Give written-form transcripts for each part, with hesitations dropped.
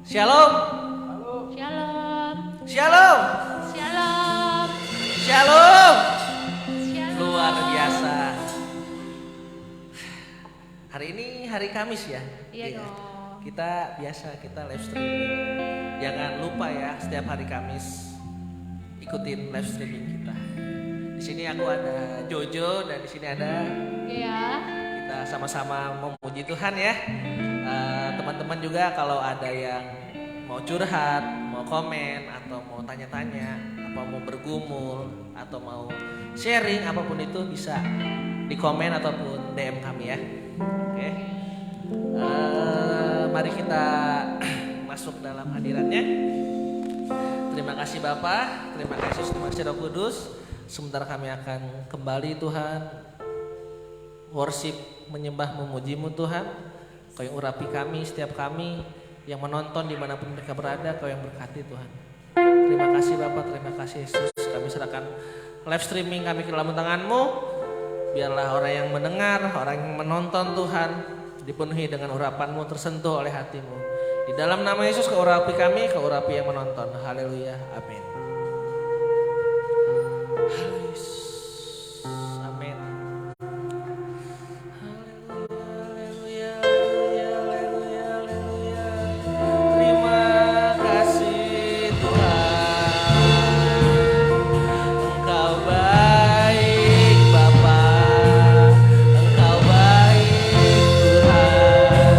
Shalom. Shalom. Shalom. Shalom. Shalom. Shalom. Luar biasa. Hari ini hari Kamis ya. Iya dong. Kita live streaming. Jangan lupa ya, setiap hari Kamis ikutin live streaming kita. Di sini aku ada Jojo dan di sini ada Iya. kita sama-sama memuji Tuhan ya. Teman-teman juga kalau ada yang mau curhat, mau komen atau mau tanya-tanya, apa mau bergumul atau mau sharing apapun itu bisa di komen ataupun DM kami ya. Oke. Mari kita masuk dalam hadirannya. Terima kasih Bapa, terima kasih Yesus, terima kasih Roh Kudus. Sebentar kami akan kembali Tuhan worship, menyembah, memuji-Mu Tuhan. Kau yang urapi kami, setiap kami yang menonton dimanapun mereka berada, Kau yang berkati Tuhan. Terima kasih Bapa, terima kasih Yesus. Kami serahkan live streaming kami ke dalam tangan-Mu. Biarlah orang yang mendengar, orang yang menonton Tuhan dipenuhi dengan urapan-Mu, tersentuh oleh hati-Mu. Di dalam nama Yesus Kau urapi kami, Kau urapi yang menonton. Haleluya, amin. Amin. Haleluya, haleluya, haleluya. Terima kasih Tuhan. Engkau baik Bapa, Engkau baik Tuhan.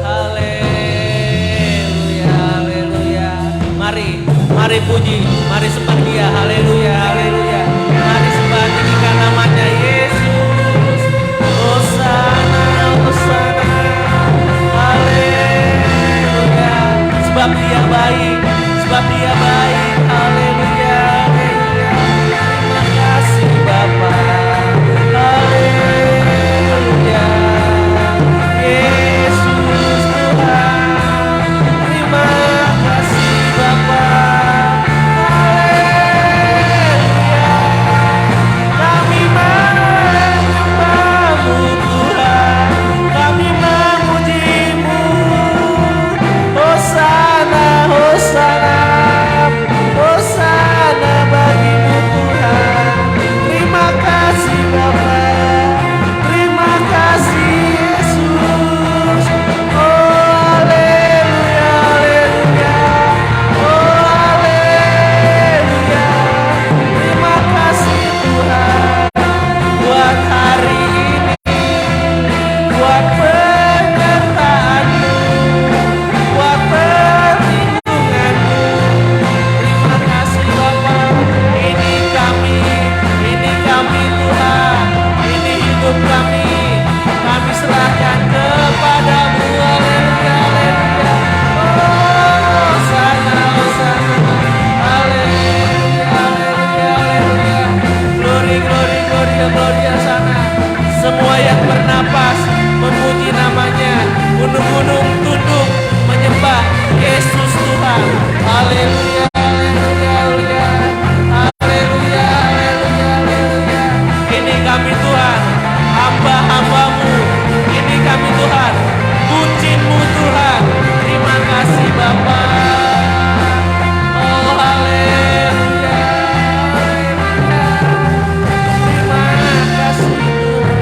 Haleluya, haleluya. Mari puji, mari sembah Dia. Haleluya, haleluya. Mari sembah tinggikan namanya Yesus. Hosana, hosana. Haleluya. Sebab Dia baik, sebab Dia baik. Haleluya, haleluya. Terima kasih Bapa. Haleluya. Yesus Tuhan. Terima kasih Bapa. Haleluya. Kami menyembah-Mu Tuhan. Kami memuji-Mu. Hosana, hosana. Hosana bagi-Mu Tuhan. Terima kasih Bapa. Terima kasih Yesus. Oh haleluya, haleluya. Oh haleluya. Terima kasih Tuhan buat hari ini, buat penyertaan-Mu, buat perlindungan-Mu. Terima kasih Bapa. Ini kami Tuhan, ini hidup kami serahkan kepada-Mu. Haleluya, haleluya. Oh sana, hosana. Haleluya, haleluya, haleluya. Glory, glory, gloria, gloria sana. Semua yang bernapas memuji namanya. Gunung-gunung tunduk menyembah Yesus Tuhan. Haleluya, haleluya, haleluya. Haleluya, haleluya, haleluya. Ini kami Tuhan, hamba-hamba-Mu. Ini kami Tuhan, bucin-Mu Tuhan. Terima kasih Bapa. Oh haleluya, haleluya. Terima kasih Tuhan.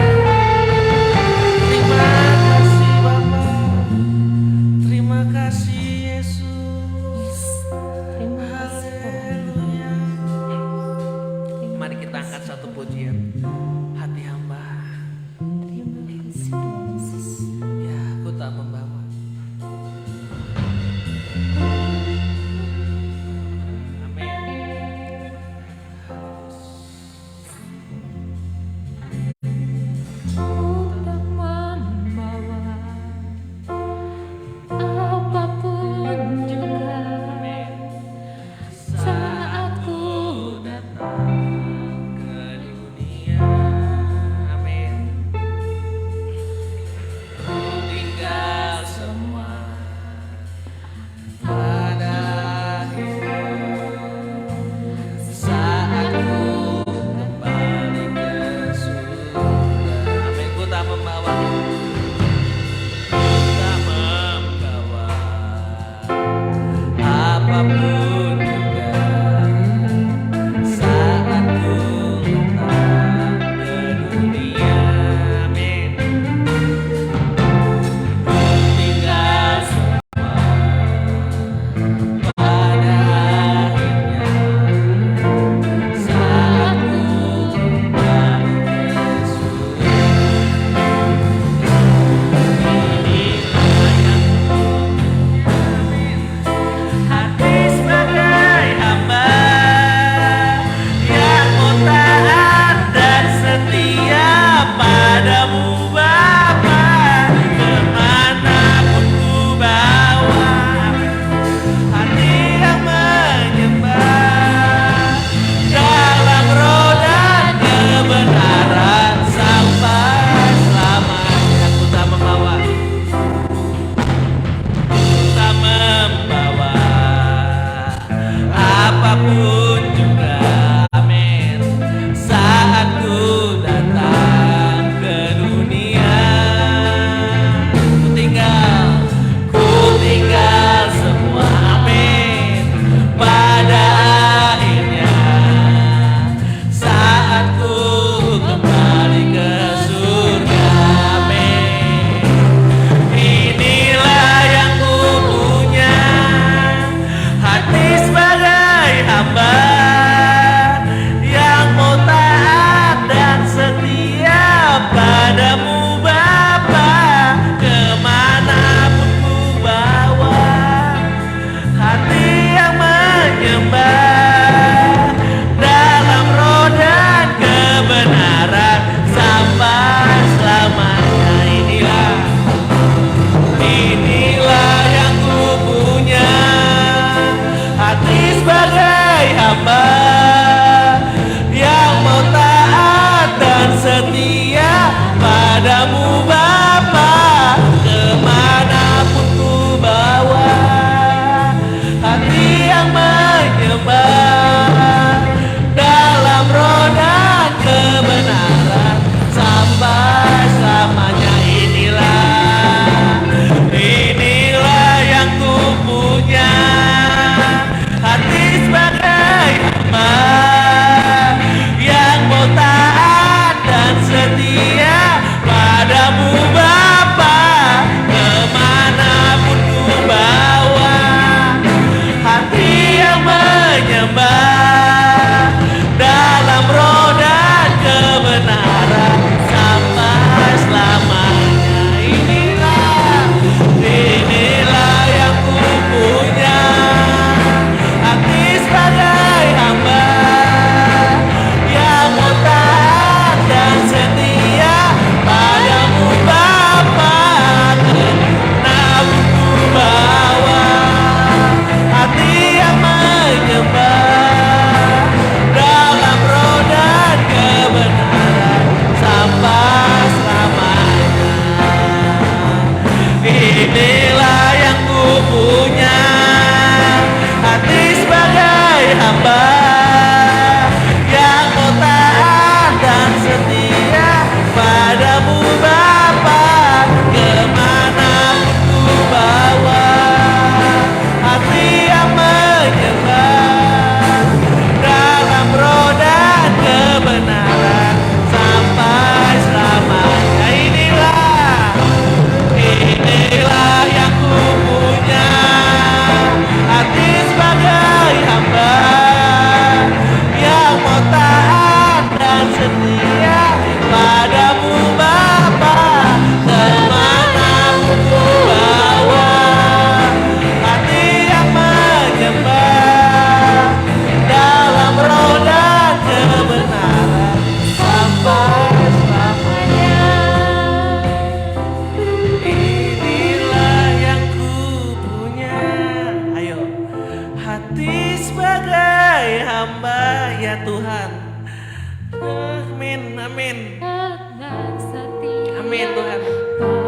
Amin Tuhan.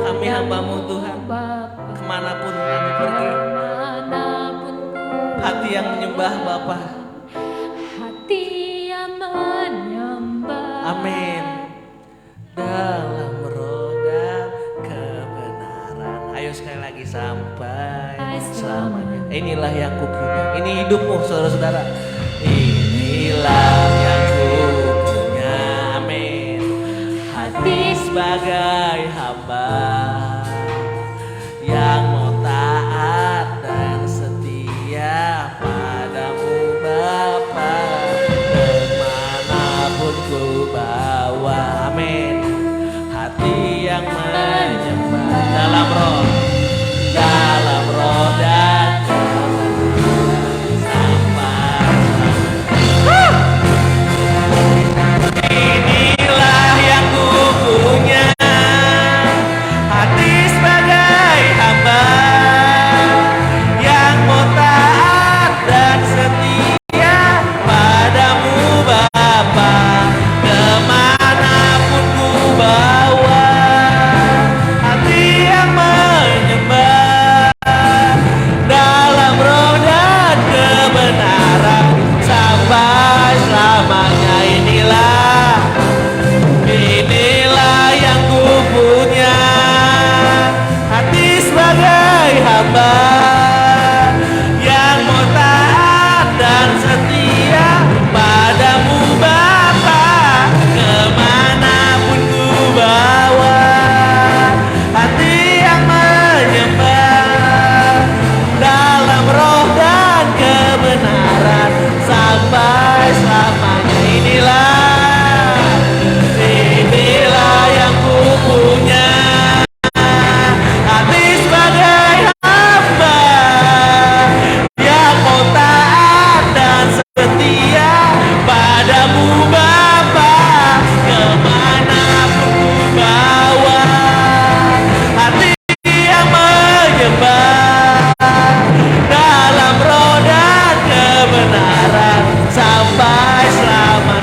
Kami hamba-Mu Tuhan. Kemanapun kami pergi, hati yang menyembah Bapa. Hati yang menyembah. Amin. Dalam roh dan kebenaran. Ayo sekali lagi sampai selamanya. Inilah yang kupunya. Ini hidupmu saudara-saudara. Inilah yang kupunya. Amin. Hati sebagai hamba yang mau taat dan setia padamu Bapa, kemanapun ku bawa. Amin. Hati yang menyembah dalam roh dan kebenaran sampai inilah yang ku punya. Hati sebagai hamba yang mau taat dan setia padamu Bapa, kemanapun ku bawa. Hati yang menyembah dalam roh dan kebenaran sampai selamanya. Inilah yang ku punya. Hati sebagai hamba yang mau taat dan setia padamu Bapa, kemanapun ku bawa. Hati yang menyembah dalam roh dan kebenaran sampai selamanya. Inilah yang ku punya. Hati sebagai hamba yang mau taat dan setia padamu Bapa, kemanapun ku bawa. Hati yang menyembah dalam roh dan kebenaran sampai selamanya.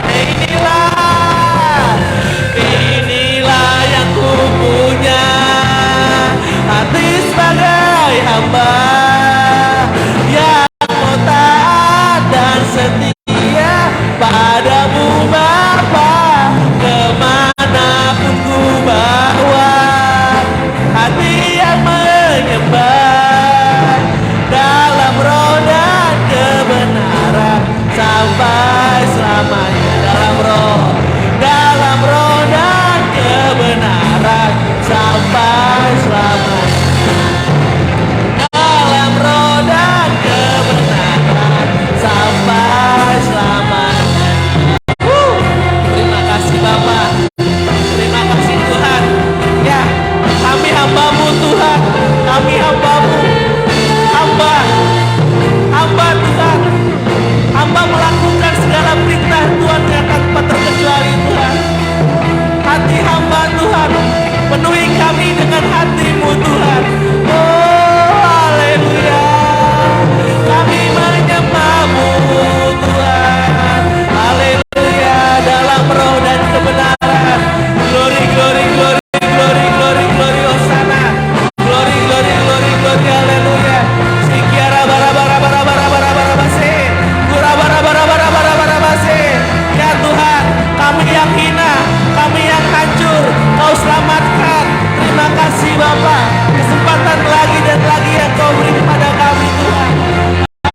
Inilah yang ku punya. Hati sebagai hamba yang mau taat dan setia padamu Bapa, kemanapun ku bawa. Hati yang menyembah dalam roh dan kebenaran sampai selamanya. Dalam roh dan kebenaran sampai selamanya. Dalam roh dan kebenaran sampai selamanya. Terima kasih Bapa. Terima kasih Tuhan. Ya, kami hamba-Mu Tuhan. Kami hamba-Mu. Hamba Tuhan. Hamba melakukan segala perintah Tuhan yang tanpa terkecuali Tuhan. Hati hamba Tuhan, penuhi kami dengan hati-Mu Tuhan. Oh haleluya. Kami menyembah-Mu Tuhan. Haleluya. Dalam roh dan kebenaran. Glory, glory, glory, glory, glory, glory, Hosana. Glory, glory, glory, glory, haleluya. Sikiara bara bara bara bara bara bara base. Gura bara bara bara bara bara base. Ya Tuhan, kami yang hina, kami yang hancur, Kau selamatkan. Terima kasih Bapa. Kesempatan lagi dan lagi yang Kau beri kepada kami Tuhan.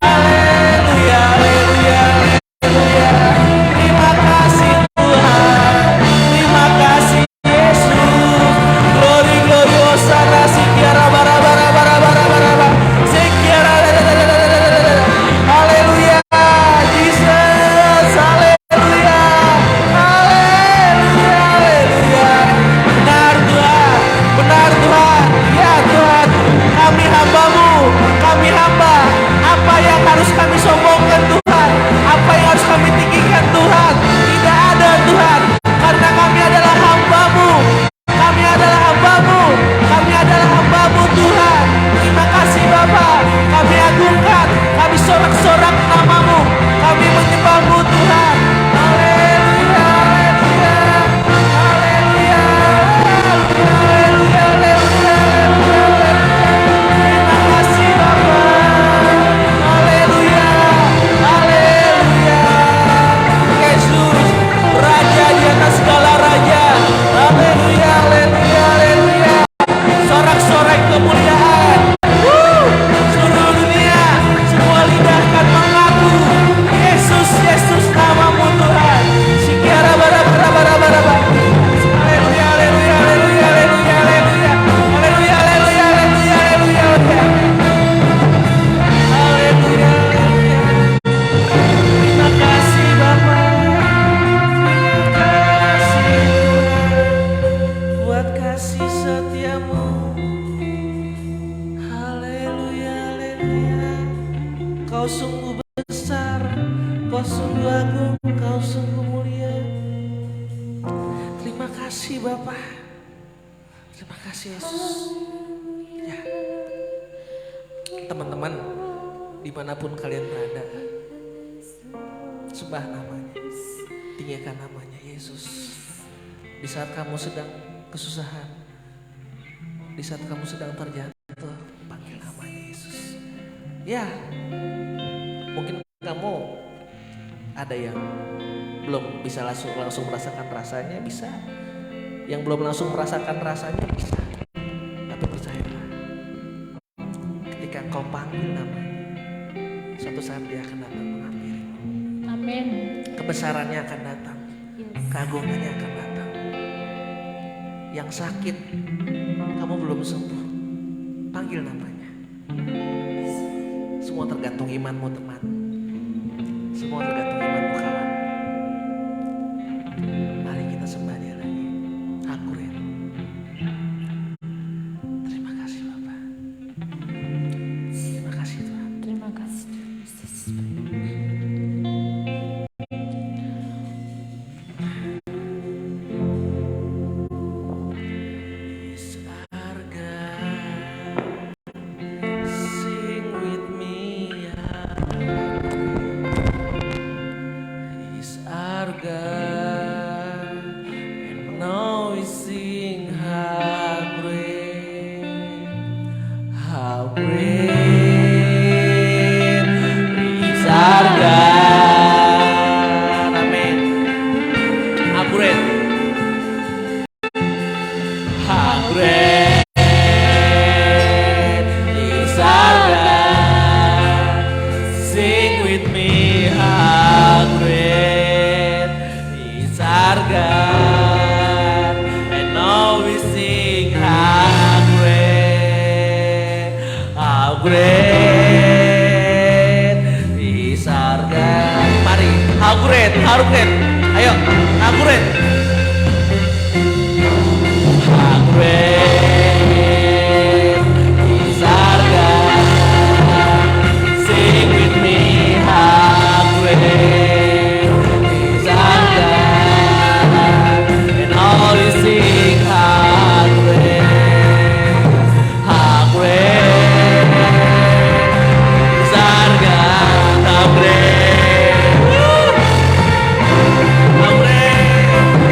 Haleluya, haleluya, haleluya. Terima kasih Tuhan. Terima kasih Yesus. Glory, glory, Hosana. Sikiara bara bara bara bara bara bara. Sikiara. Haleluya, Jesus. Haleluya. Haleluya, haleluya. Benar Tuhan. Benar Tuhan. Ya Tuhan, kami hamba-Mu, Kau sungguh besar, kau sungguh agung, kau sungguh mulia. Terima kasih Bapa. Terima kasih Yesus. Ya, teman-teman, dimanapun kalian berada, sembah namanya, tinggikan namanya Yesus. Di saat kamu sedang kesusahan, di saat kamu sedang terjatuh, panggil namanya Yesus. Ya, mungkin kamu ada yang belum bisa langsung merasakan rasanya, bisa. Yang belum langsung merasakan rasanya bisa. Tapi percayalah, ketika kau panggil namanya, suatu saat dia akan datang menghampiri. Amin. Kebesarannya akan datang, keagungannya akan datang. Yang sakit, kamu belum sembuh, panggil namanya. Semua tergantung imanmu teman. Semua tergantung imanmu kawan. Mari kita sembah dia lagi. Hakuret. Terima kasih Bapak. Terima kasih Tuhan. Terima kasih Yesus. Sing with me, He's our God, and now we sing how great is our God. Amin. How great is our God. Sing with me, how great is our God. And now we sing, how great is our God. Mari, how great. Ayo, how great. How great is our God. Sing with me, how great is our God. And all we sing, how great is our God. How great, how great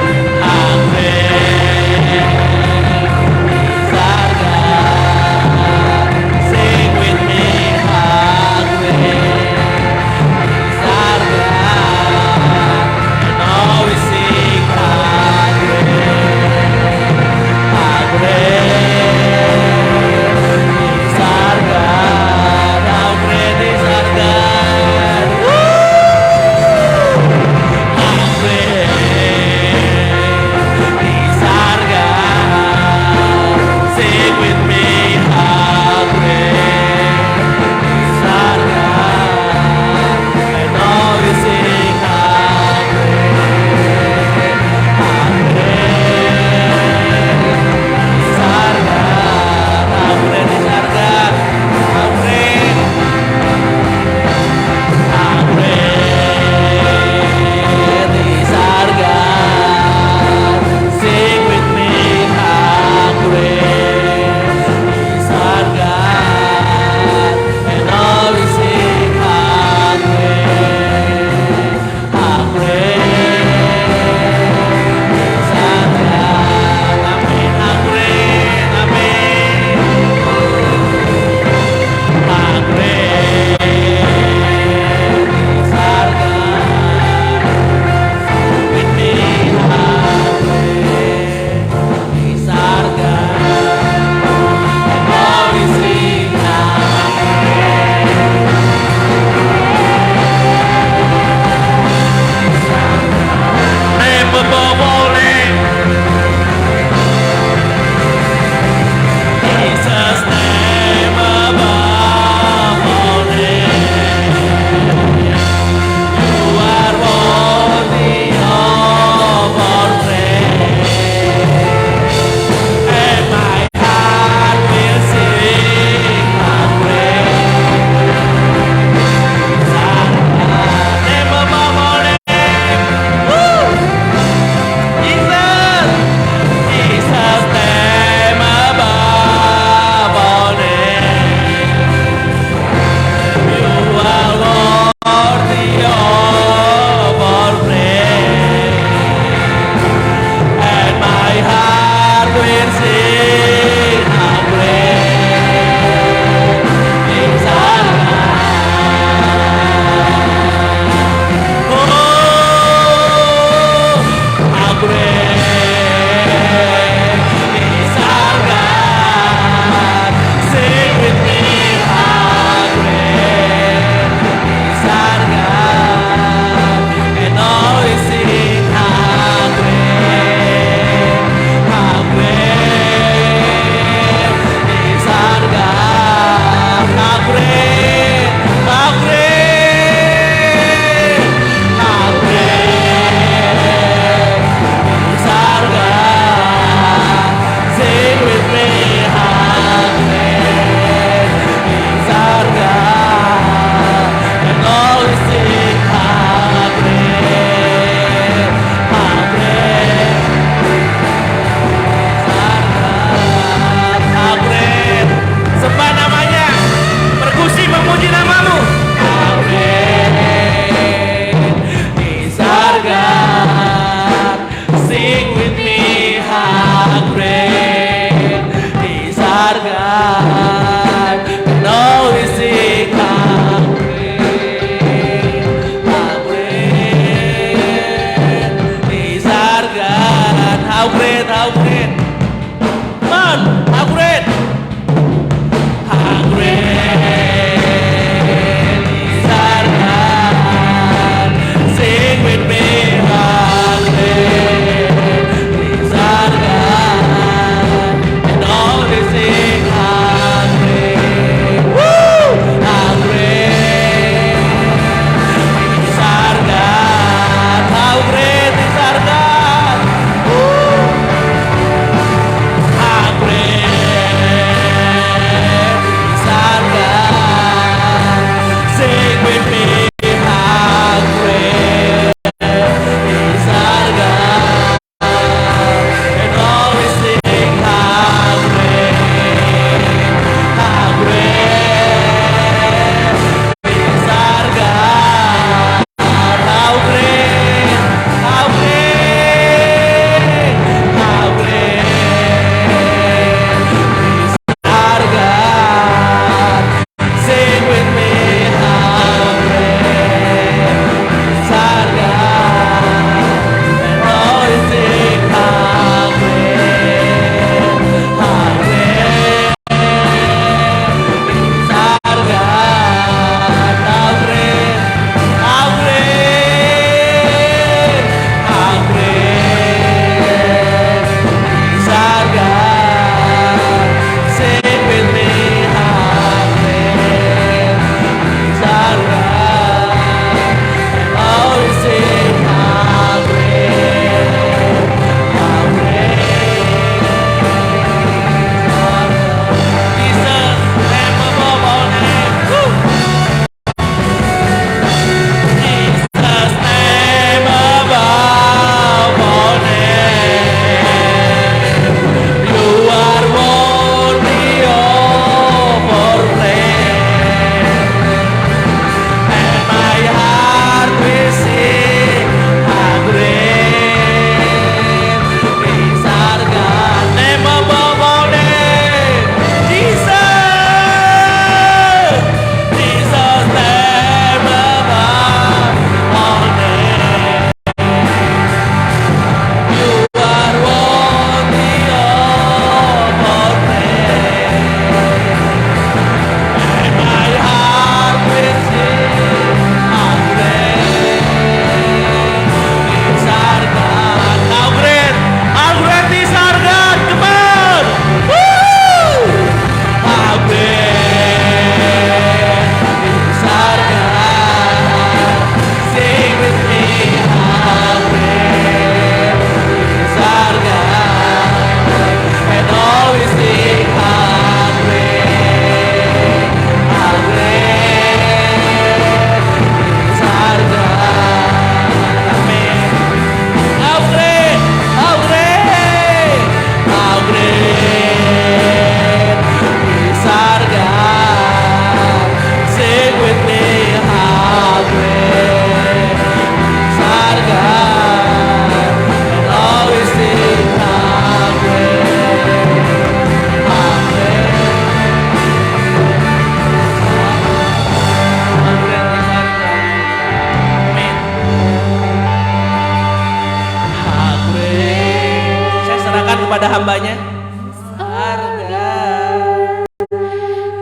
harga.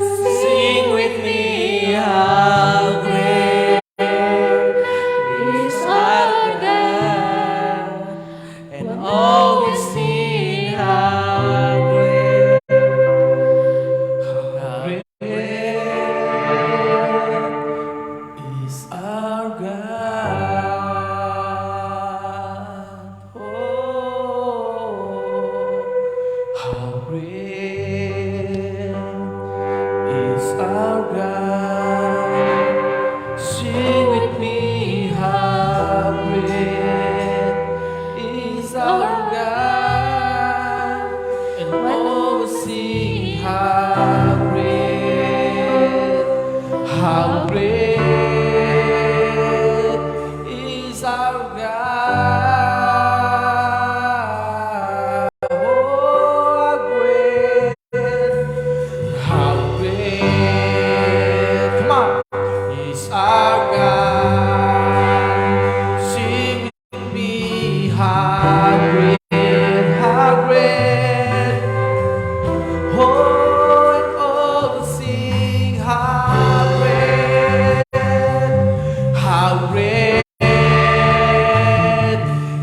Sing with me how great is our God, and always sing how great is our God. Oh, how great is our God. Sing with me, how great is our God, and oh, sing how great is our God. Oh, how great, come on, is our God. Sing with me, how great, oh, and all sing how great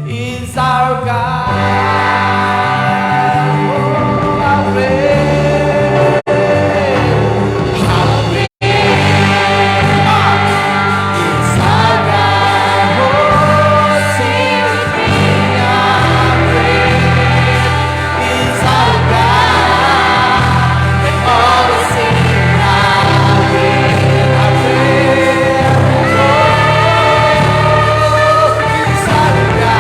is our God. Oh, how great is our God. Oh, sing with me, how great is our God. And all sing how great is our God.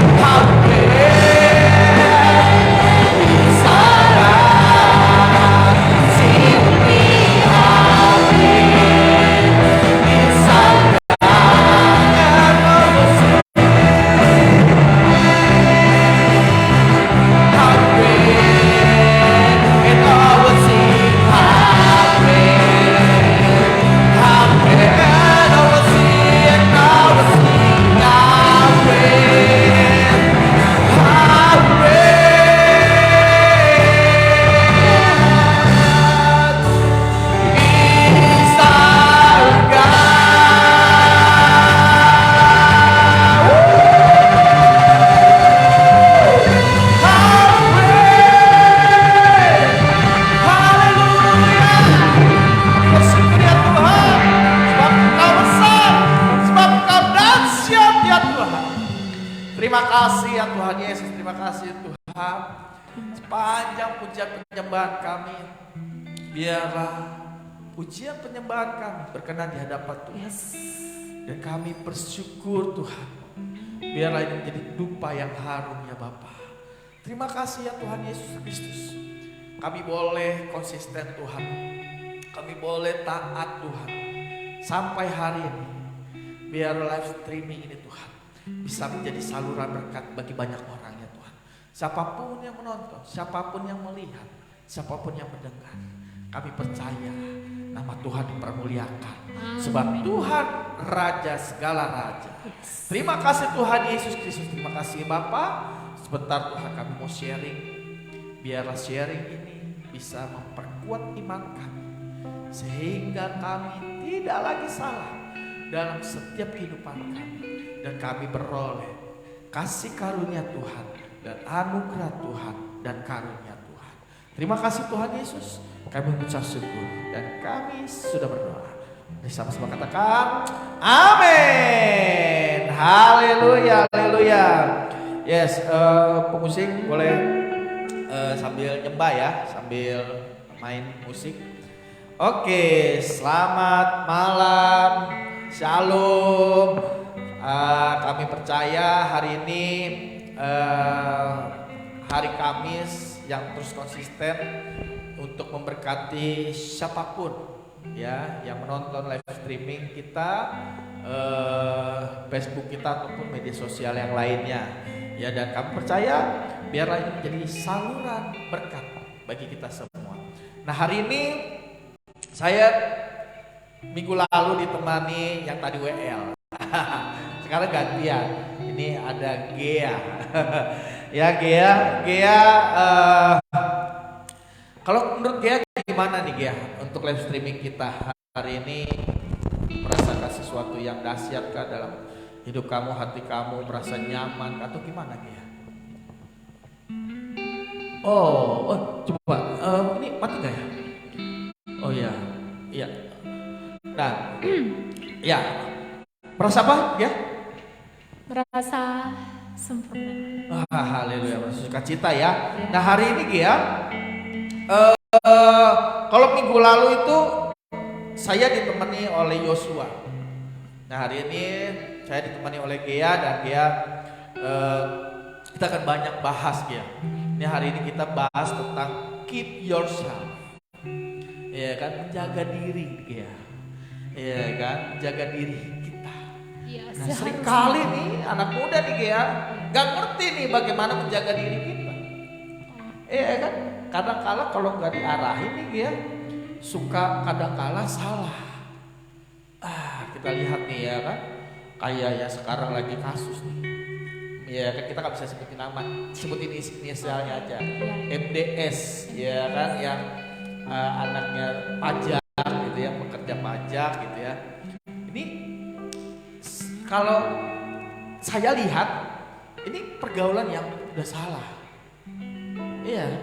How Terima kasih ya Tuhan Yesus, terima kasih Tuhan. Sepanjang pujian penyembahan kami, biarlah pujian penyembahan kami berkenan di hadapan Tuhan. Dan kami bersyukur Tuhan, biarlah ini menjadi dupa yang harum ya Bapa. Terima kasih ya Tuhan Yesus Kristus. Kami boleh konsisten Tuhan, kami boleh taat Tuhan. Sampai hari ini, biar live streaming ini Tuhan bisa menjadi saluran berkat bagi banyak orang ya Tuhan. Siapapun yang menonton, siapapun yang melihat, siapapun yang mendengar, kami percaya nama Tuhan dipermuliakan. Sebab Tuhan Raja segala Raja. Terima kasih Tuhan Yesus Kristus, terima kasih Bapa. Sebentar Tuhan kami mau sharing. Biarlah sharing ini bisa memperkuat iman kami, sehingga kami tidak lagi salah dalam setiap kehidupan kami. Dan kami beroleh kasih karunia Tuhan dan anugerah Tuhan dan karunia Tuhan. Terima kasih Tuhan Yesus. Kami mengucap syukur dan kami sudah berdoa. Mari sama-sama katakan amin. Haleluya, haleluya. Yes, pemusik boleh sambil nyembah ya, sambil main musik. Oke, selamat malam. Shalom. Kami percaya hari ini hari Kamis yang terus konsisten untuk memberkati siapapun ya yang menonton live streaming kita, Facebook kita ataupun media sosial yang lainnya ya, dan kami percaya biarlah ini menjadi saluran berkat bagi kita semua. Nah, hari ini saya minggu lalu ditemani yang tadi WL. Sekarang gantian. Ini ada Gea. Ya Gea, kalau menurut Gea gimana nih Gea untuk live streaming kita hari ini? Merasakan sesuatu yang dahsyat kah dalam hidup kamu, hati kamu, merasa nyaman atau gimana Gea? Oh, coba ini mati gak ya? Oh iya. Nah, ya, merasa apa ya? Merasa sempurna. Haleluya, merasa sukacita ya. Nah, hari ini Gia, kalau minggu lalu itu saya ditemani oleh Yosua. Nah, hari ini saya ditemani oleh Gia dan Gia, kita akan banyak bahas Gia. Ini hari ini kita bahas tentang keep yourself. Ya kan, menjaga diri Gia. Ya kan, jaga diri kita. Ya, Nah, seringkali nih anak muda nih Gia gak ngerti nih bagaimana menjaga diri kita. Iya kan, kadang-kala kalau nggak diarahin nih Gia suka kadang-kala salah. Kita lihat nih ya kan, kayak ya sekarang lagi kasus nih. Ya kan, kita nggak bisa sebutin nama, sebutin inisialnya aja. MDS ya kan, yang anaknya pajak gitu ya, pekerja pajak gitu ya. Ini kalau saya lihat ini pergaulan yang udah salah. Iya.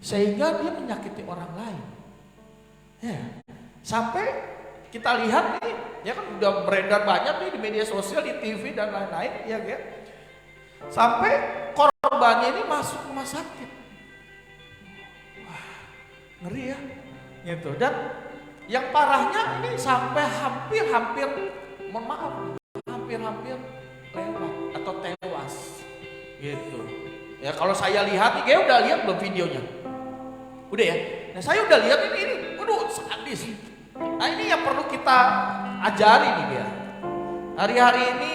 Sehingga dia menyakiti orang lain. Ya. Sampai kita lihat nih, ya kan udah beredar banyak nih di media sosial, di TV dan lain-lain ya kan. Sampai korbannya ini masuk rumah sakit. Wah, ngeri ya. Gitu. Dan yang parahnya ini sampai hampir mohon maaf, hampir lewat atau tewas gitu ya. Kalau saya lihat nih, kayak udah lihat belum videonya? Udah ya. Nah, saya udah lihat ini waduh sadis. Nah, ini yang perlu kita ajari nih ya. Hari-hari ini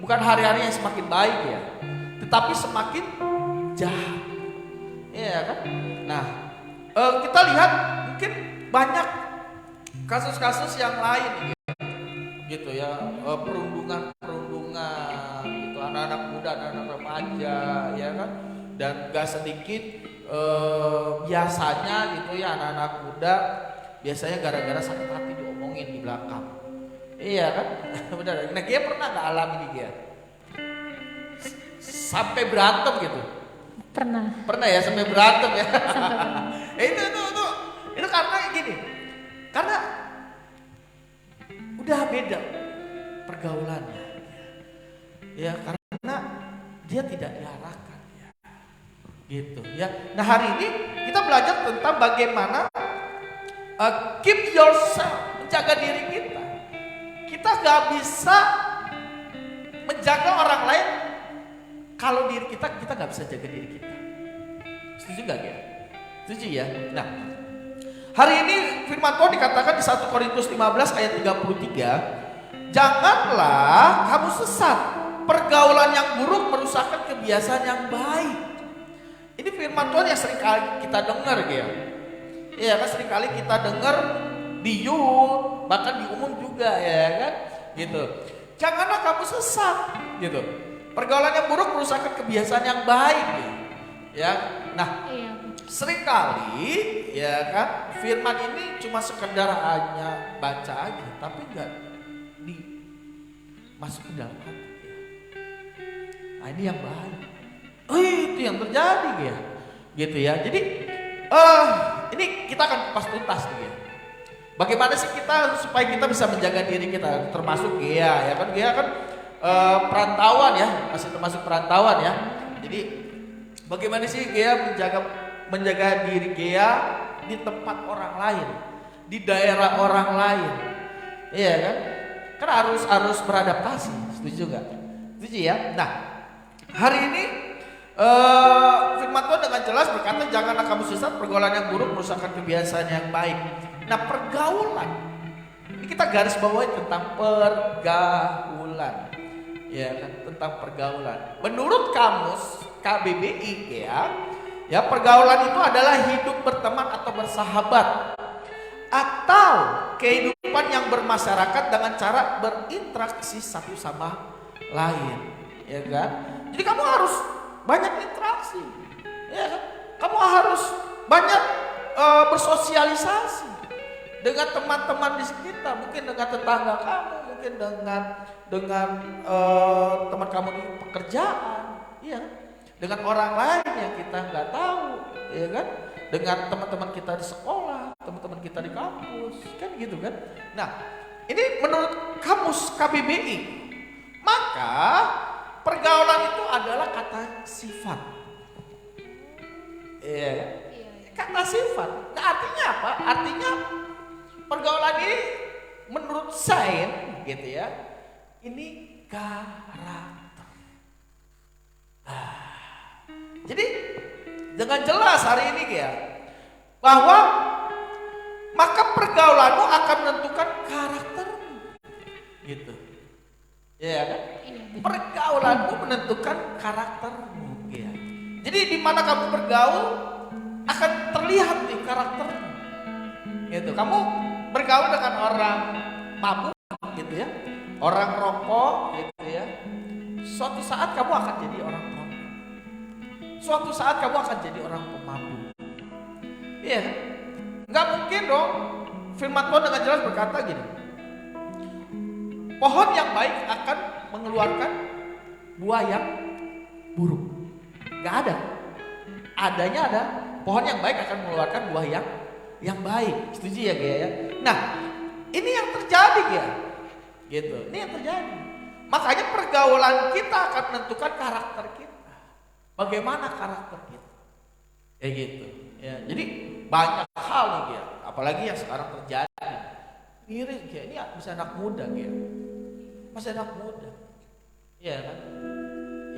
bukan hari-hari yang semakin baik ya, tetapi semakin jahat. Iya kan? Nah, kita lihat mungkin banyak kasus-kasus yang lain gitu ya, perundungan gitu, anak-anak muda, anak-anak remaja ya kan, dan gak sedikit biasanya gitu ya, anak-anak muda biasanya gara-gara sakit hati diomongin di belakang. Iya kan? Benar. Nah, Gia pernah gak alami nih Gia? Sampai berantem gitu? Pernah ya, sampai berantem ya. Itu karena gini. Karena udah beda pergaulannya. Ya, karena dia tidak diarahkan ya. Gitu ya. Nah, hari ini kita belajar tentang bagaimana keep yourself, menjaga diri kita. Kita gak bisa menjaga orang lain kalau diri kita gak bisa jaga diri kita. Setuju gak ya? Setuju ya? Nah, hari ini firman Tuhan dikatakan di 1 Korintus 15 ayat 33, janganlah kamu sesat, pergaulan yang buruk merusakkan kebiasaan yang baik. Ini firman Tuhan yang sering kali kita dengar ya. Iya kan, sering kali kita dengar di youth, bahkan di umum juga ya kan, gitu. Janganlah kamu sesat, gitu. Pergaulan yang buruk merusakkan kebiasaan yang baik, ya. Nah, sering kali ya kan, firman ini cuma sekedar hanya baca aja, tapi nggak dimasukin dalam hati. Nah, ini yang bahaya. Itu yang terjadi ya, gitu ya. Jadi ini kita akan kupas tuntas nih ya. Bagaimana sih kita supaya kita bisa menjaga diri kita, termasuk Gia ya kan, Gia kan perantauan ya, masih termasuk perantauan ya. Jadi bagaimana sih Gia menjaga diri Gia di tempat orang lain, di daerah orang lain, iya kan? Kan harus beradaptasi, setuju nggak? Setuju ya. Nah, hari ini dengan jelas berkata, janganlah kamu sesat, pergaulan yang buruk merusakkan kebiasaan yang baik. Nah, pergaulan ini kita garis bawahi tentang pergaulan, ya kan, tentang pergaulan. Menurut kamus KBBI ya pergaulan itu adalah hidup berteman atau bersahabat atau kehidupan yang bermasyarakat dengan cara berinteraksi satu sama lain, ya kan? Jadi kamu harus banyak interaksi, ya kan? Kamu harus banyak bersosialisasi dengan teman-teman di sekitar, mungkin dengan tetangga kamu, mungkin dengan teman kamu di pekerjaan, ya, dengan orang lain yang kita nggak tahu, ya kan? Dengan teman-teman kita di sekolah, teman-teman kita di kampus, kan gitu kan? Nah, ini menurut kamus KBBI, maka pergaulan itu adalah kata sifat. Iya, kata sifat. Nah, artinya apa? Artinya pergaulan ini menurut sains gitu ya, ini karakter. Jadi dengan jelas hari ini ya, bahwa maka pergaulanmu akan menentukan karaktermu, gitu. Ya kan? Pergaulanmu menentukan karaktermu, ya. Jadi di mana kamu bergaul akan terlihat nih karaktermu. Gitu. Kamu bergaul dengan orang mabuk, gitu ya, orang rokok, gitu ya. Suatu saat kamu akan jadi orang perokok. Suatu saat kamu akan jadi orang pemabuk. Iya, nggak mungkin dong. Firman Tuhan dengan jelas berkata gini, pohon yang baik akan mengeluarkan buah yang buruk. Nggak ada. Adanya ada pohon yang baik akan mengeluarkan buah yang baik. Setuju ya Gia ya? Nah, ini yang terjadi Gia. Gitu. Ini yang terjadi. Makanya pergaulan kita akan menentukan karakter kita. Bagaimana karakter kita? Kayak gitu. Ya, jadi banyak hal nih Gia. Apalagi yang sekarang terjadi. Miris Gia, ini bisa anak muda Gia. Masih anak muda. Iya kan?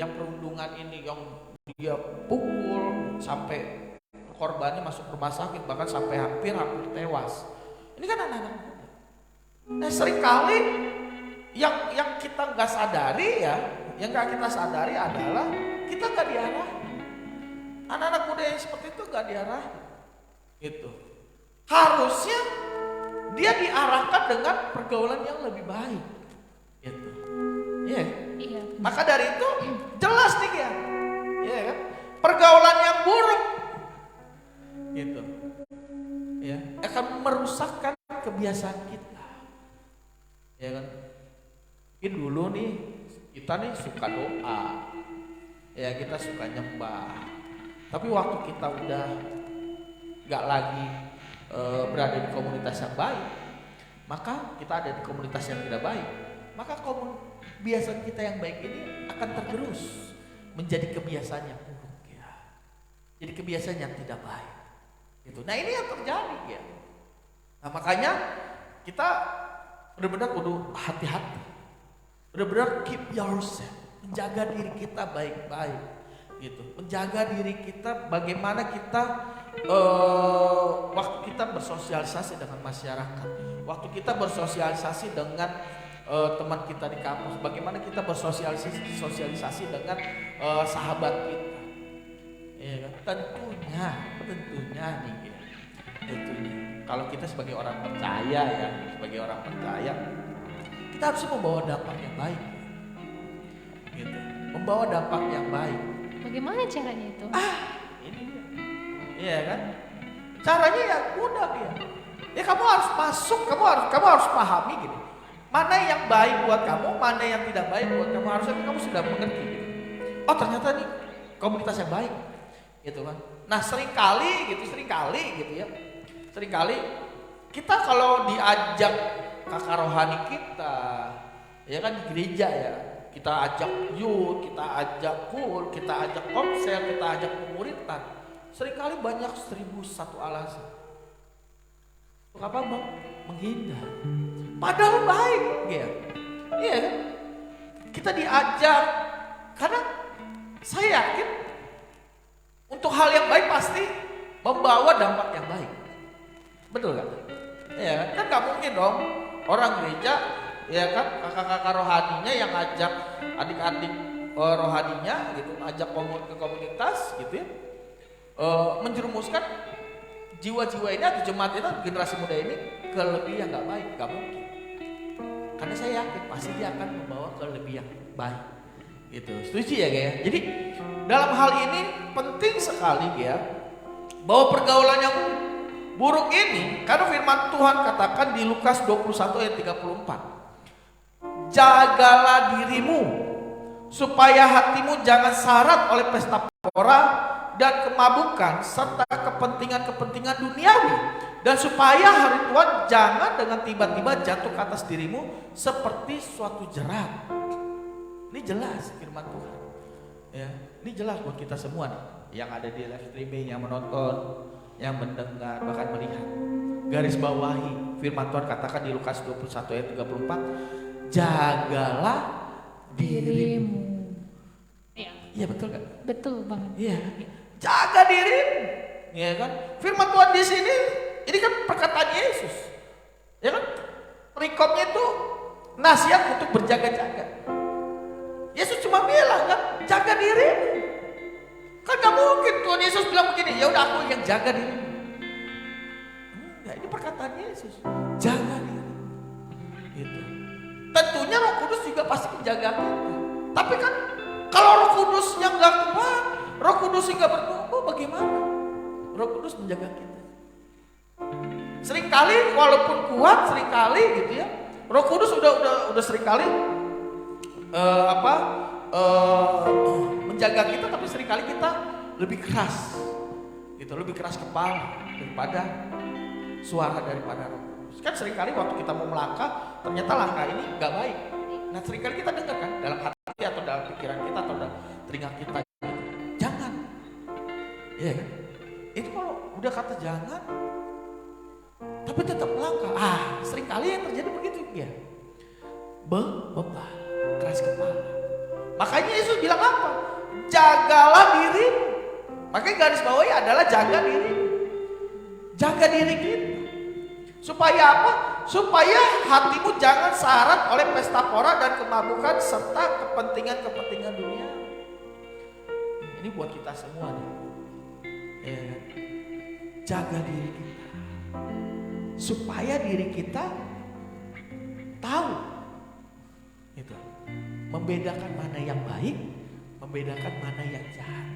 Yang perundungan ini yang dia pukul sampai korbannya masuk rumah sakit, bahkan sampai hampir tewas. Ini kan anak-anak muda. Nah, seringkali yang kita nggak sadari ya, yang nggak kita sadari adalah kita nggak diarahi. Anak-anak muda yang seperti itu nggak diarahi, gitu. Harusnya dia diarahkan dengan pergaulan yang lebih baik, gitu. Iya. Maka dari itu jelas nih ya, iya kan? Pergaulan yang buruk, gitu, ya, akan merusakkan kebiasaan kita, ya kan? Mungkin dulu nih kita nih suka doa, ya kita suka nyembah. Tapi waktu kita udah nggak lagi berada di komunitas yang baik, maka kita ada di komunitas yang tidak baik. Maka kebiasaan kita yang baik ini akan tergerus menjadi kebiasaan yang buruk, ya. Jadi kebiasaan yang tidak baik. Gitu. Nah ini yang terjadi ya. Nah makanya kita benar-benar kudu hati-hati. Benar-benar keep yourself, menjaga diri kita baik-baik, gitu. Menjaga diri kita bagaimana kita waktu kita bersosialisasi dengan masyarakat, waktu kita bersosialisasi dengan teman kita di kampus, bagaimana kita bersosialisasi dengan sahabat kita. Ya, tentunya nih ya. Tentunya kalau kita sebagai orang percaya ya, sebagai orang percaya kita harus membawa dampak yang baik, gitu. Membawa dampak yang baik. Bagaimana caranya itu? Ini dia. Iya kan? Caranya ya mudah ya. Ya kamu harus masuk, kamu harus pahami gini. Mana yang baik buat kamu, mana yang tidak baik buat kamu. Harusnya kamu sudah mengerti. Gitu. Oh ternyata nih komunitas yang baik, gitu kan? Nah seringkali gitu ya. Seringkali kita kalau diajak kakak rohani kita, ya kan di gereja ya, kita ajak youth, kita ajak cool, kita ajak konser, kita ajak pemuritan. Seringkali banyak 1001 alasan. Untuk apa bang? Menghindar. Padahal baik, ya. Iya kan? Kita diajak karena saya yakin untuk untuk hal yang baik pasti membawa dampak yang baik. Betul gak? Ya kan gak mungkin dong orang gereja, ya kan, kakak-kakak rohaninya yang ngajak adik-adik rohaninya gitu, ngajak ke komunitas gitu ya, menjerumuskan jiwa-jiwa ini atau jemaat itu, generasi muda ini ke lebih yang gak baik. Gak mungkin. Karena saya yakin pasti dia akan membawa ke lebih yang baik. Gitu. Setuju ya guys? Jadi dalam hal ini penting sekali ya, bahwa pergaulan yang buruk ini, karena firman Tuhan katakan di Lukas 21 ayat 34. Jagalah dirimu supaya hatimu jangan syarat oleh pesta pora dan kemabukan serta kepentingan-kepentingan duniawi, dan supaya hari Tuhan jangan dengan tiba-tiba jatuh ke atas dirimu seperti suatu jerat. Ini jelas firman Tuhan. Ya, ini jelas buat kita semua nih, yang ada di live streaming, yang menonton, yang mendengar, bahkan melihat. Garis bawahi firman Tuhan katakan di Lukas 21 ayat 34, jagalah dirimu. Iya betul gak? Betul banget. Iya. Jaga dirimu. Ya kan? Firman Tuhan di sini ini kan perkataan Yesus. Ya kan? Perikopnya itu nasihat untuk berjaga-jaga. Yesus cuma bilang kan, jaga dirimu. Kan gak mungkin Tuhan Yesus bilang begini, ya udah aku yang jaga dirimu. Enggak, ini perkataan Yesus. Jaga diri. Gitu. Tentunya Roh Kudus juga pasti menjaga kita. Tapi kan kalau Roh Kudus yang gak kuat, Roh Kudus yang gak bertumbuh, bagaimana? Roh Kudus menjaga kita. Seringkali walaupun kuat, seringkali gitu ya, Roh Kudus udah seringkali menjaga kita, tapi seringkali kita lebih keras, gitu, lebih keras kepala daripada suara daripada Roh Kudus. Kan seringkali waktu kita mau melangkah, ternyata langkah ini nggak baik. Nah seringkali kita dengar kan dalam hati atau dalam pikiran kita atau dalam telinga kita, jangan, ya kan? Itu kalau udah kata jangan, tapi tetap melangkah. Seringkali yang terjadi begitu ya, beban, keras kepala. Makanya Yesus bilang apa? Jagalah dirimu. Makanya garis bawahi adalah jaga diri. Jaga diri kita. Supaya apa? Supaya hatimu jangan syarat oleh pesta pora dan kemabukan serta kepentingan-kepentingan dunia. Ini buat kita semua nih. Ya, jaga diri kita. Supaya diri kita tahu itu, membedakan mana yang baik, membedakan mana yang jahat.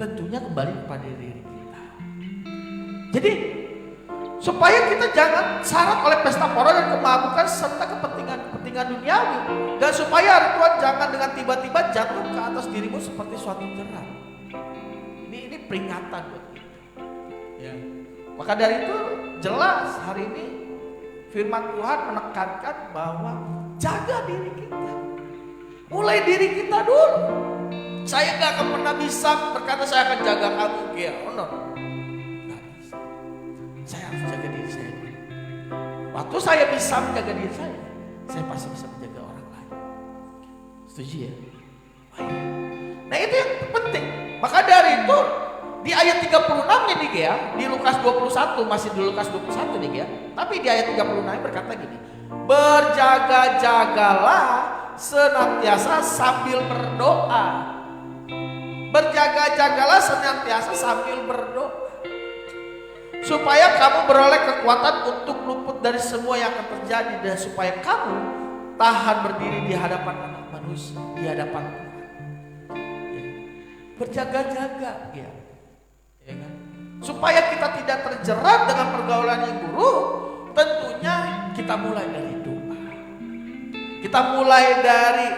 Tentunya kembali kepada diri kita. Jadi supaya kita jangan syarat oleh pesta pora dan kemabukan serta kepentingan duniawi, dan supaya hari Tuhan jangan dengan tiba-tiba jatuh ke atas dirimu seperti suatu jerat. Ini peringatan buat kita. Ya. Maka dari itu jelas hari ini firman Tuhan menekankan bahwa jaga diri kita. Mulai diri kita dulu. Saya gak akan pernah bisa berkata saya akan jaga kamu. Ya, no. Gak bisa. Saya harus jaga diri saya dulu. Waktu saya bisa menjaga diri saya pasti bisa menjaga orang lain. Setuju ya? Baik. Nah itu yang penting. Maka dari itu di ayat 36 nih ya, di Lukas 21, masih di Lukas 21 nih ya. Tapi di ayat 36 berkata gini, berjaga-jagalah senantiasa sambil berdoa. Berjaga-jagalah senantiasa sambil berdoa, supaya kamu beroleh kekuatan untuk luput dari semua yang akan terjadi, dan supaya kamu tahan berdiri di hadapan anak manusia, di hadapan Tuhan. Berjaga-jaga ya. Ya kan? Supaya kita tidak terjerat dengan pergaulan yang buruk, tentunya kita mulai dari doa. Kita mulai dari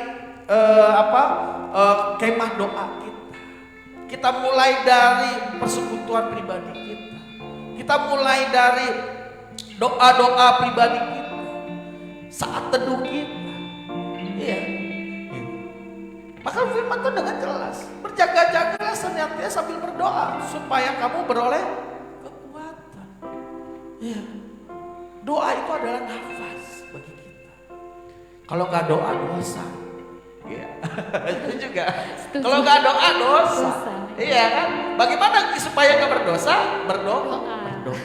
kemah doa kita. Kita mulai dari persekutuan pribadi kita. Kita mulai dari doa-doa pribadi kita, saat teduh kita. Iya. Maka firman Tuhan dengan jelas, berjaga-jagalah senantiasa sambil berdoa supaya kamu beroleh kekuatan. Ya. Doa itu adalah nafas bagi kita. Kalau nggak doa dosa. Ya. Itu juga. Kalau nggak doa dosa. Iya kan? Bagaimana supaya nggak berdosa? Berdoa. Doa.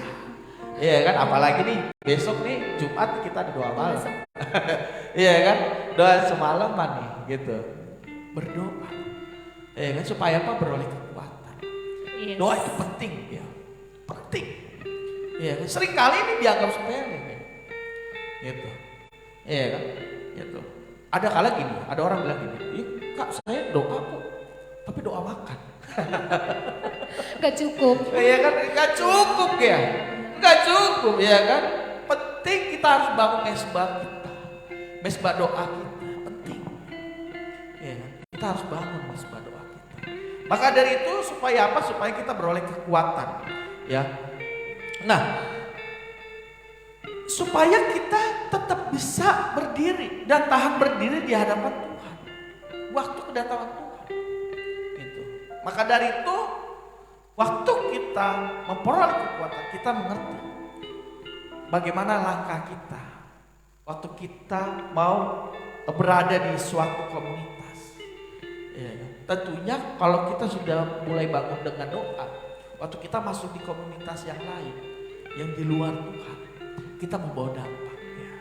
Iya kan? Apalagi nih besok nih Jumat kita ada doa malam. Iya kan? Doa semalaman nih gitu. Berdoa. Iya kan? Supaya apa? Beroleh kekuatan. Yes. Doa itu penting ya. Penting. Iya kan? Sering kali ini dianggap sepele. Gitu. Iya kan? Gitu. Ada kala gini, ada orang bilang gini, "Ih, Kak, saya doa kok, tapi doa makan." Gak cukup. Iya kan? Gak cukup ya. Gak cukup ya kan? Penting kita harus bangun mesbah kita. Mesbah doa kita penting. Iya kan? Kita harus bangun mesbah doa kita. Maka dari itu supaya apa? Supaya kita beroleh kekuatan. Ya. Nah, supaya kita tetap bisa berdiri dan tahan berdiri di hadapan Tuhan waktu kedatangan Tuhan gitu. Maka dari itu waktu kita memperoleh kekuatan, kita mengerti bagaimana langkah kita waktu kita mau berada di suatu komunitas ya, tentunya kalau kita sudah mulai bangun dengan doa, waktu kita masuk di komunitas yang lain yang di luar Tuhan, kita membawa dampak ya.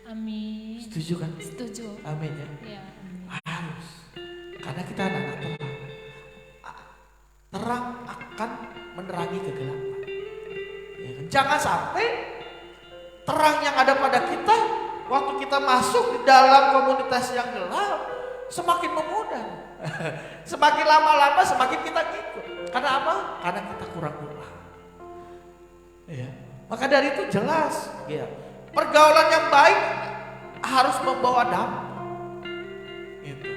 Amin. Setuju kan? Setuju. Amin ya. Ya. Harus. Karena kita anak-anak terang. Terang akan menerangi kegelapan. Ya kan? Jangan sampai terang yang ada pada kita waktu kita masuk di dalam komunitas yang gelap semakin memudar. Semakin lama-lama semakin kita ikut. Karena apa? Karena kita kurang doa. Ya. Maka dari itu jelas, ya, pergaulan yang baik harus membawa dampak. Gitu.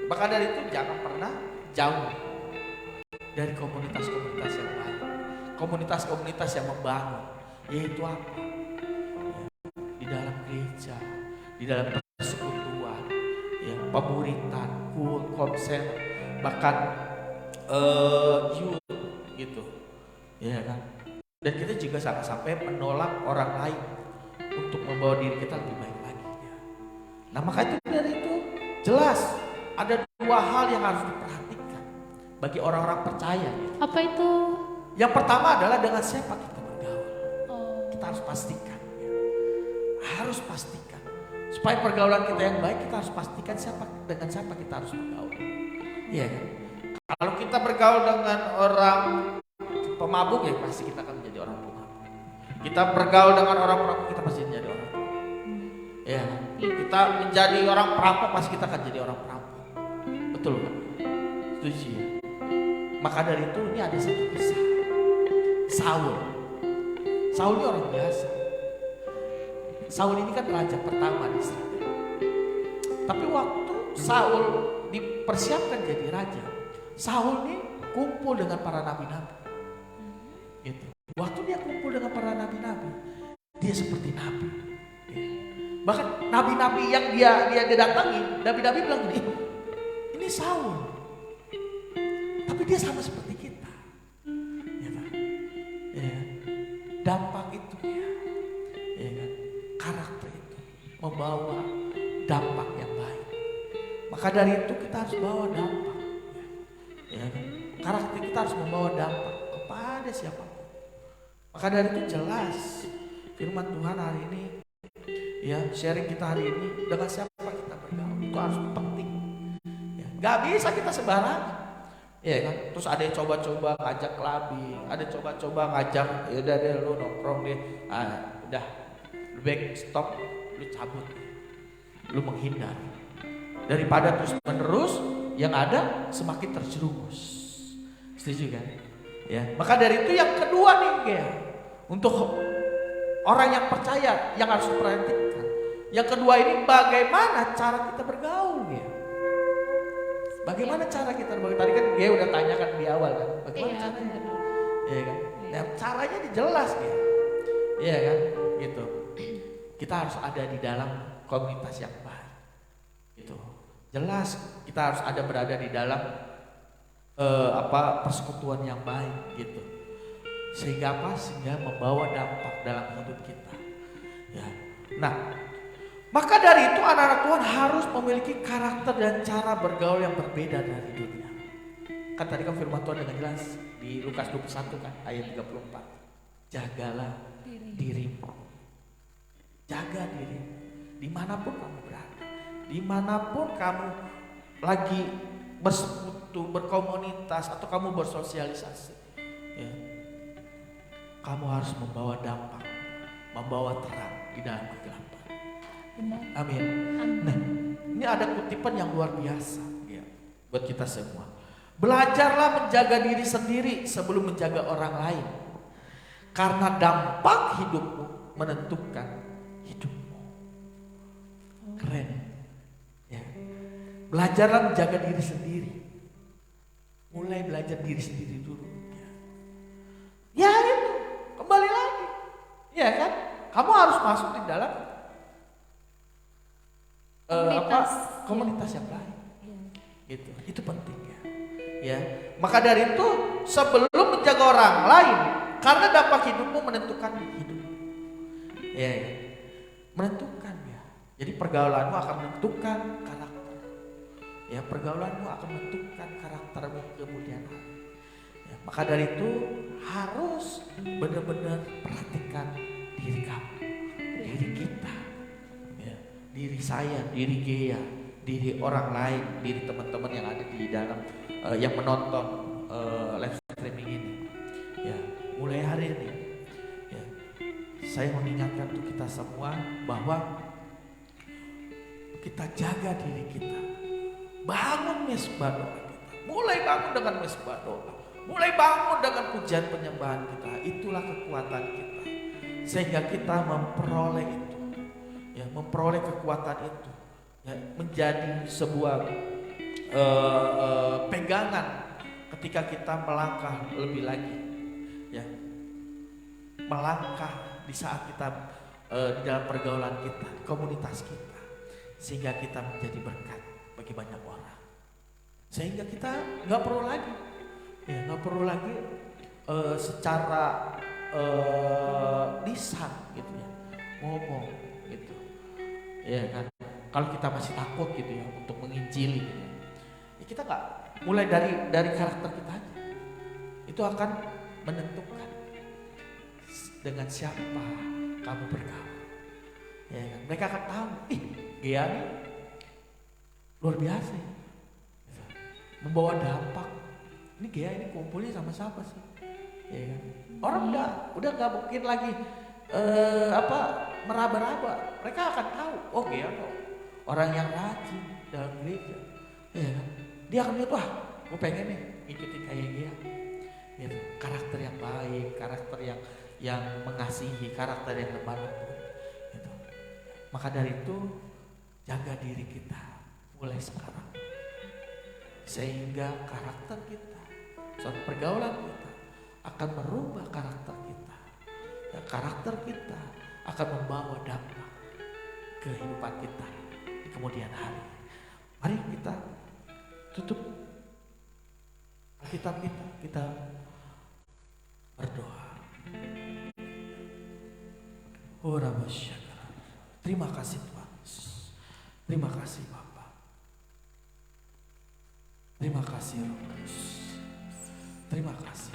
Maka dari itu jangan pernah jauh dari komunitas-komunitas yang baik, komunitas-komunitas yang membangun, yaitu apa? Ya, di dalam gereja, di dalam persekutuan, ya, pemuritan, konsen, bahkan youth, gitu, ya kan? Dan kita juga jangan sampai menolak orang lain untuk membawa diri kita lebih baik lagi. Ya. Nah maka itu dari itu jelas ada dua hal yang harus diperhatikan bagi orang-orang percaya. Ya. Apa itu? Yang pertama adalah dengan siapa kita bergaul. Oh. Kita harus pastikan. Ya. Harus pastikan. Supaya pergaulan kita yang baik, kita harus pastikan dengan siapa kita harus bergaul. Iya kan? Kalau kita bergaul dengan orang pemabuk, ya pasti kita akan menjadi orang pemabuk. Kita bergaul dengan orang perampok, kita pasti menjadi orang perampok. Ya, kita menjadi orang perampok, pasti kita akan jadi orang perampok. Betul kan? Setuju ya? Maka dari itu ini ada satu kisah. Saul ini orang biasa. Saul ini kan raja pertama di Israel. Tapi waktu Saul dipersiapkan jadi raja, Saul ini kumpul dengan para nabi-nabi. Gitu. Waktu dia kumpul dengan para nabi-nabi, dia seperti nabi. Ya. Bahkan nabi-nabi yang dia datangi, nabi-nabi bilang gini, ini Saul, tapi dia sama seperti kita. Ya, ya. Dampak itu ya kan? Karakter itu membawa dampak yang baik. Maka dari itu kita harus bawa dampak. Ya kan? Karakter kita harus membawa dampak kepada siapapun. Maka dari itu jelas firman Tuhan hari ini, ya sharing kita hari ini dengan siapa kita bergaul itu harus penting. Ya, gak bisa kita sembarangan. Ya kan? Terus ada yang coba-coba ngajak clubbing, ada yang coba-coba ngajak, ya udah deh lu nongkrong deh, udah back stop, lu cabut, lu menghindar. Daripada terus menerus yang ada semakin terjerumus. Setuju kan? Ya, maka dari itu yang kedua nih ya, untuk orang yang percaya yang harus diperhatikan. Yang kedua ini bagaimana cara kita bergaul ya. Bagaimana cara kita bergaul? Tadi kan dia udah tanyakan di awal kan. Bagaimana caranya? Iya kan? Nah, caranya jelas ya. Iya kan? Gitu. Kita harus ada di dalam komunitas yang baik. Gitu. Jelas kita harus berada di dalam persekutuan yang baik gitu. Sehingga apa? Sehingga membawa dampak dalam hidup kita. Ya. Nah, maka dari itu anak-anak Tuhan harus memiliki karakter dan cara bergaul yang berbeda dari dunia. Kan tadi kan firman Tuhan dengan jelas di Lukas 21 kan ayat 34. Jagalah dirimu. Jaga diri. Dimanapun kamu berada. Dimanapun kamu lagi bersekutu, berkomunitas atau kamu bersosialisasi. Ya. Kamu harus membawa dampak, membawa terang di dalam kegelapan. Benar. Amin. Nah, ini ada kutipan yang luar biasa ya, buat kita semua. Belajarlah menjaga diri sendiri sebelum menjaga orang lain. Karena dampak hidupmu menentukan hidupmu. Keren. Ya. Belajarlah menjaga diri sendiri. Mulai belajar diri sendiri dulu. Ya itu, kembali lagi. Ya kan? Kamu harus masuk di dalam komunitas yang baik. Gitu. Itu penting ya. Ya. Maka dari itu sebelum menjaga orang lain, karena dampak hidupmu menentukan hidup. Ya, ya. Menentukan ya. Jadi pergaulanmu akan menentukan karakter. Ya, pergaulanmu akan menentukan karaktermu kemudian hari. Ya, maka dari itu harus benar-benar perhatikan diri kamu, diri kita, ya, diri saya, diri Gea, diri orang lain, diri teman-teman yang ada di dalam yang menonton live streaming ini. Ya, mulai hari ini, ya, saya mengingatkan untuk kita semua bahwa kita jaga diri kita, bangun mesbah doa kita, mulai bangun dengan mesbah doa, mulai bangun dengan pujian penyembahan kita. Itulah kekuatan kita, sehingga kita memperoleh itu, ya, memperoleh kekuatan itu, ya, menjadi sebuah pegangan ketika kita melangkah lebih lagi, ya, melangkah di saat kita di dalam pergaulan kita, komunitas kita, sehingga kita menjadi berkat bagi banyak orang, sehingga kita nggak perlu lagi, ya, nggak perlu lagi secara lisan gitu ya, ngomong gitu, ya kan. Kalau kita masih takut gitu ya untuk menginjili, gitu ya, kita nggak mulai dari karakter kita aja, itu akan menentukan dengan siapa kamu bergaul, ya kan. Mereka akan tahu, Gea nih luar biasa ya, membawa dampak. Ini Gea ini kumpulnya sama siapa sih, ya kan. Orang udah nggak mungkin lagi meraba-raba. Mereka akan tahu, oh Gea kok orang yang rajin dalam gereja, ya kan. Dia akan lihat, wah, gue pengen nih ngikutin kayak Gea, gitu. Karakter yang baik, karakter yang mengasihi, karakter yang lemah lembut, gitu. Maka dari itu jaga diri kita mulai sekarang, sehingga karakter kita, suatu pergaulan kita akan merubah karakter kita. Dan karakter kita akan membawa dampak kehidupan kita di kemudian hari. Mari kita tutup Alkitab kita berdoa. Terima kasih Tuhan. Terima kasih Bapa. Terima kasih Roh Kudus. Terima kasih.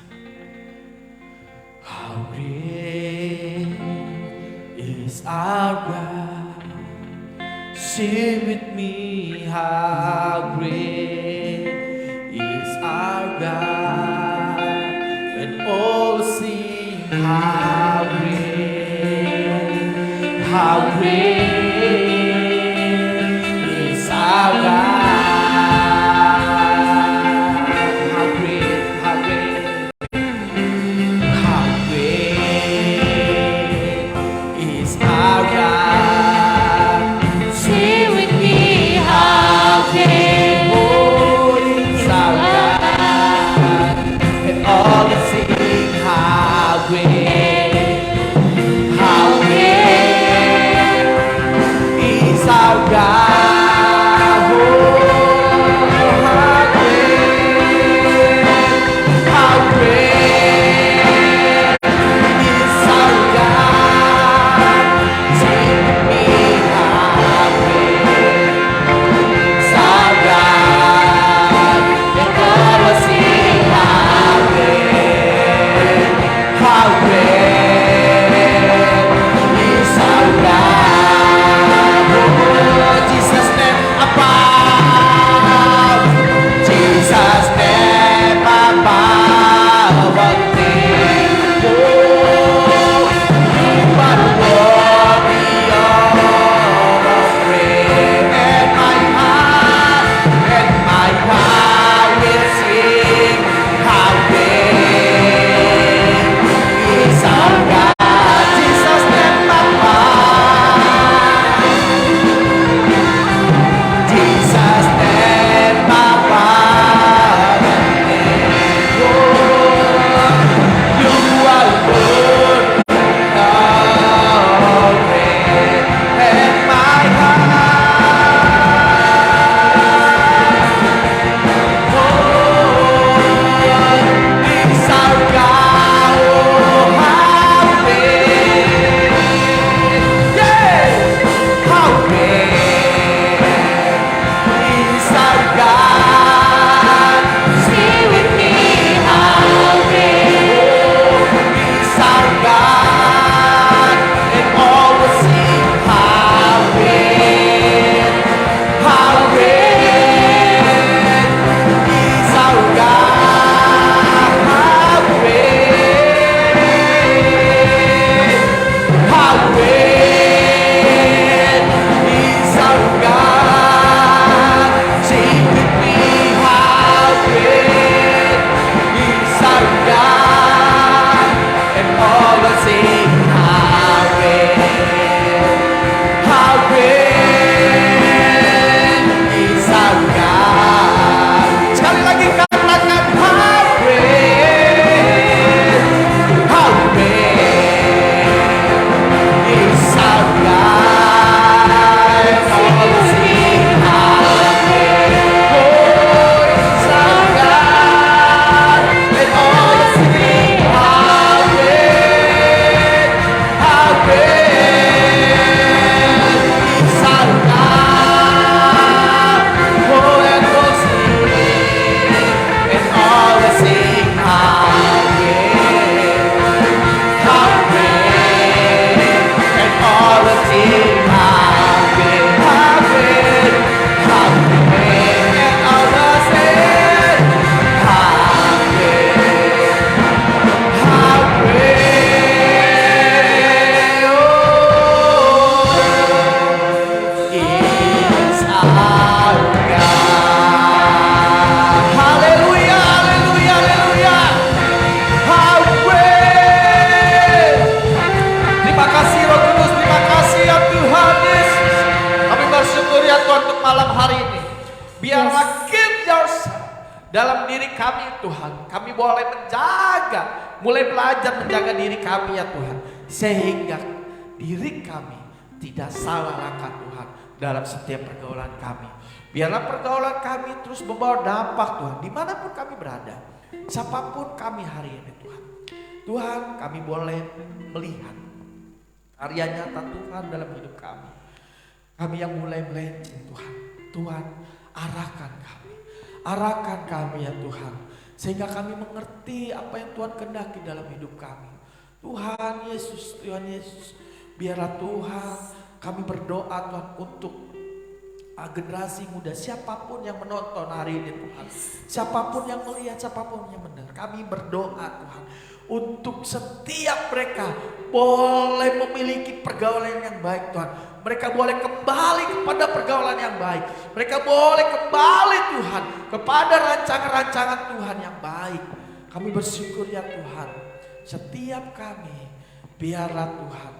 How great is our God. Sing with me, how great is our God. And all sing, how great is our God. kami Tuhan. Kami boleh menjaga, mulai belajar menjaga diri kami ya Tuhan. Sehingga diri kami tidak salah langkah Tuhan dalam setiap pergaulan kami. Biarlah pergaulan kami terus membawa dampak Tuhan dimanapun kami berada. Siapapun kami hari ini Tuhan. Tuhan, kami boleh melihat karya nyata Tuhan dalam hidup kami. Kami yang mulai melenceng Tuhan. Tuhan, arahkan kami. Arahkan kami ya Tuhan. Sehingga kami mengerti apa yang Tuhan kehendaki dalam hidup kami. Tuhan Yesus, Tuhan Yesus. Biarlah Tuhan, kami berdoa Tuhan untuk generasi muda, siapapun yang menonton hari ini Tuhan, siapapun yang melihat, siapapun yang mendengar, kami berdoa Tuhan untuk setiap mereka boleh memiliki pergaulan yang baik Tuhan. Mereka boleh kembali kepada pergaulan yang baik. Mereka boleh kembali Tuhan kepada rancangan-rancangan Tuhan yang baik. Kami bersyukur ya Tuhan, setiap kami biarlah Tuhan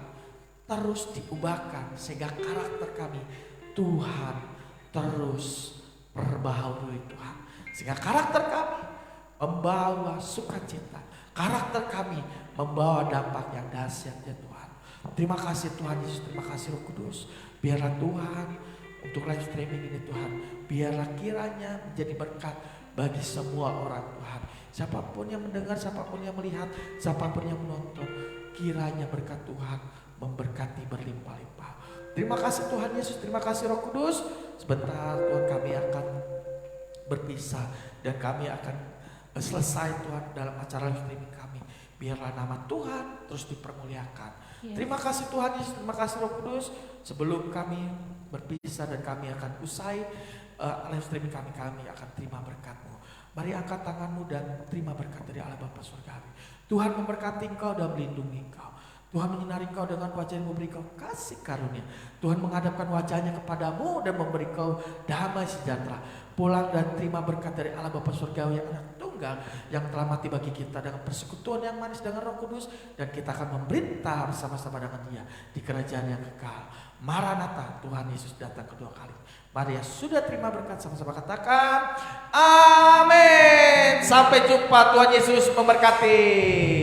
terus diubahkan sehingga karakter kami Tuhan terus perbaharui Tuhan. Sehingga karakter kami membawa sukacita. Karakter kami membawa dampak yang dahsyat ya Tuhan. Terima kasih Tuhan Yesus, terima kasih Roh Kudus. Biarlah Tuhan untuk live streaming ini Tuhan, biarlah kiranya menjadi berkat bagi semua orang Tuhan. Siapapun yang mendengar, siapapun yang melihat, siapapun yang menonton, kiranya berkat Tuhan memberkati berlimpah-limpah. Terima kasih Tuhan Yesus, terima kasih Roh Kudus. Sebentar Tuhan kami akan berpisah dan kami akan selesai Tuhan dalam acara streaming kami. Biarlah nama Tuhan terus dipermuliakan. Yes. Terima kasih Tuhan Yesus, terima kasih Roh Kudus. Sebelum kami berpisah dan kami akan usai live streaming kami akan terima berkat-Mu. Mari angkat tanganmu dan terima berkat dari Allah Bapa Surgawi. Tuhan memberkati engkau dan melindungi engkau. Tuhan menyinari engkau dengan wajah yang memberi kau kasih karunia. Tuhan menghadapkan wajahnya kepadamu dan memberi kau damai sejahtera. Pulang dan terima berkat dari Allah Bapa Surgawi yang anak tunggal yang telah mati bagi kita dengan persekutuan yang manis dengan Roh Kudus. Dan kita akan memerintah bersama-sama dengan Dia di kerajaan yang kekal. Maranatha, Tuhan Yesus datang kedua kali. Mari yang sudah terima berkat sama-sama katakan amin. Sampai jumpa, Tuhan Yesus memberkati.